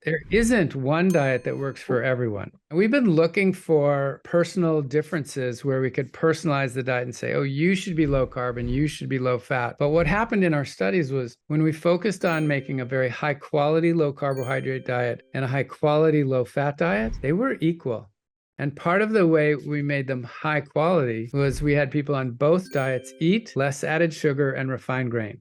There isn't one diet that works for everyone. We've been looking for personal differences where we could personalize the diet and say, oh, you should be low carb and you should be low fat. But what happened in our studies was when we focused on making a very high quality low carbohydrate diet and a high quality low fat diet, they were equal. And part of the way we made them high quality was we had people on both diets eat less added sugar and refined grain.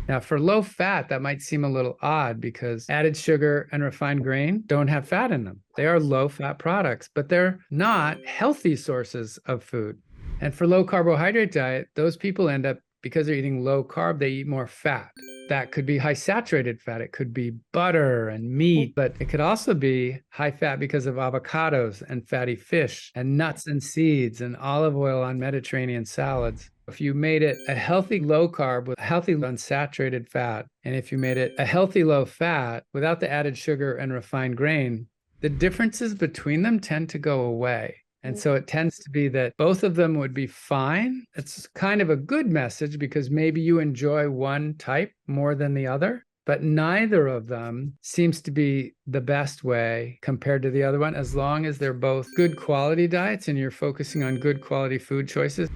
Now, for low fat, that might seem a little odd because added sugar and refined grain don't have fat in them. They are low fat products, but they're not healthy sources of food. And for low carbohydrate diet, those people end up, because they're eating low carb, they eat more fat. That could be high saturated fat. It could be butter and meat, but it could also be high fat because of avocados and fatty fish and nuts and seeds and olive oil on Mediterranean salads. If you made it a healthy low carb with healthy unsaturated fat, and if you made it a healthy low fat without the added sugar and refined grain, the differences between them tend to go away. And so it tends to be that both of them would be fine. It's kind of a good message because maybe you enjoy one type more than the other, but neither of them seems to be the best way compared to the other one, as long as they're both good quality diets and you're focusing on good quality food choices.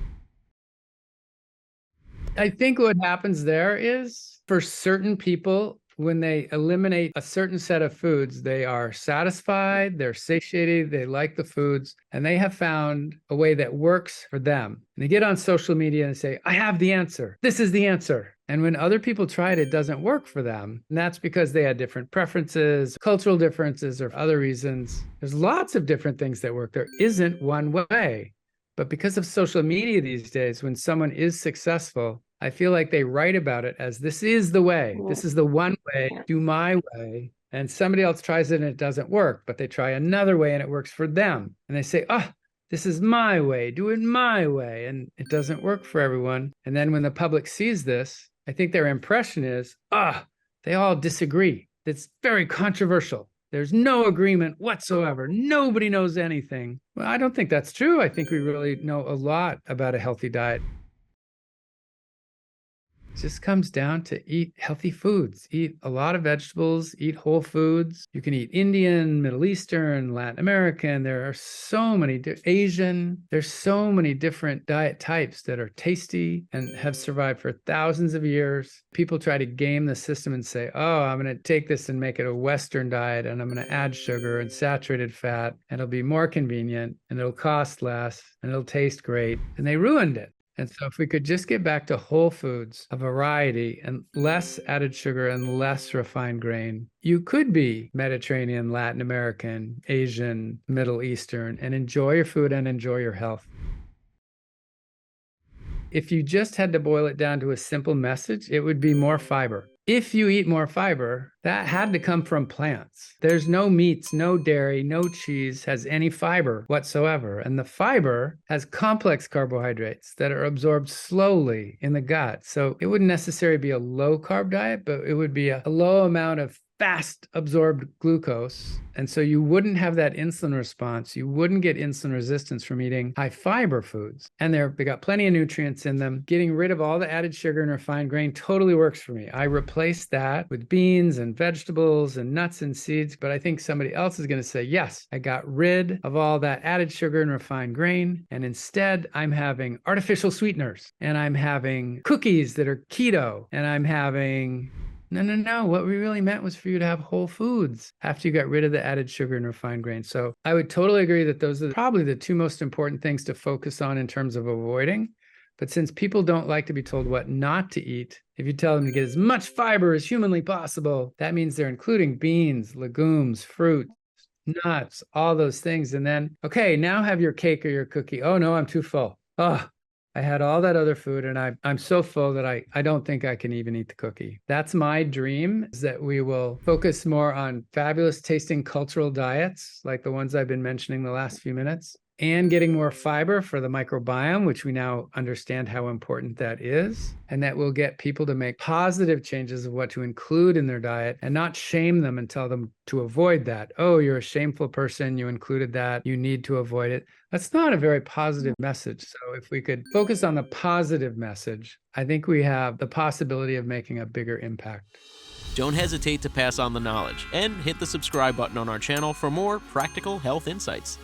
I think what happens there is for certain people, when they eliminate a certain set of foods, they are satisfied, they're satiated, they like the foods, and they have found a way that works for them. And they get on social media and say, I have the answer. This is the answer. And when other people try it, it doesn't work for them. And that's because they had different preferences, cultural differences, or other reasons. There's lots of different things that work. There isn't one way. But because of social media these days, when someone is successful, I feel like they write about it as this is the way. This is the one way, do my way. And somebody else tries it and it doesn't work, but they try another way and it works for them. And they say, oh, this is my way, do it my way. And it doesn't work for everyone. And then when the public sees this, I think their impression is, they all disagree. It's very controversial. There's no agreement whatsoever. Nobody knows anything. Well, I don't think that's true. I think we really know a lot about a healthy diet. It just comes down to eat healthy foods, eat a lot of vegetables, eat whole foods. You can eat Indian, Middle Eastern, Latin American. There are so many Asian. There's so many different diet types that are tasty and have survived for thousands of years. People try to game the system and say, oh, I'm going to take this and make it a Western diet, and I'm going to add sugar and saturated fat, and it'll be more convenient, and it'll cost less, and it'll taste great. And they ruined it. And so if we could just get back to whole foods, a variety, and less added sugar and less refined grain, you could be Mediterranean, Latin American, Asian, Middle Eastern, and enjoy your food and enjoy your health. If you just had to boil it down to a simple message, it would be more fiber. If you eat more fiber, that had to come from plants. There's no meats, no dairy, no cheese has any fiber whatsoever. And the fiber has complex carbohydrates that are absorbed slowly in the gut. So it wouldn't necessarily be a low carb diet, but it would be a low amount of fast absorbed glucose. And so you wouldn't have that insulin response. You wouldn't get insulin resistance from eating high fiber foods. And they got plenty of nutrients in them. Getting rid of all the added sugar and refined grain totally works for me. I replaced that with beans and vegetables and nuts and seeds. But I think somebody else is going to say, yes, I got rid of all that added sugar and refined grain. And instead, I'm having artificial sweeteners. And I'm having cookies that are keto. And I'm having... No. What we really meant was for you to have whole foods after you got rid of the added sugar and refined grain. So I would totally agree that those are probably the two most important things to focus on in terms of avoiding. But since people don't like to be told what not to eat, if you tell them to get as much fiber as humanly possible, that means they're including beans, legumes, fruit, nuts, all those things. And then, okay, now have your cake or your cookie. Oh, no, I'm too full. Oh, I had all that other food and I'm so full that I don't think I can even eat the cookie. That's my dream, is that we will focus more on fabulous tasting cultural diets like the ones I've been mentioning the last few minutes, and getting more fiber for the microbiome, which we now understand how important that is. And that will get people to make positive changes of what to include in their diet and not shame them and tell them to avoid that. Oh, you're a shameful person. You included that. You need to avoid it. That's not a very positive message. So if we could focus on the positive message, I think we have the possibility of making a bigger impact. Don't hesitate to pass on the knowledge and hit the subscribe button on our channel for more practical health insights.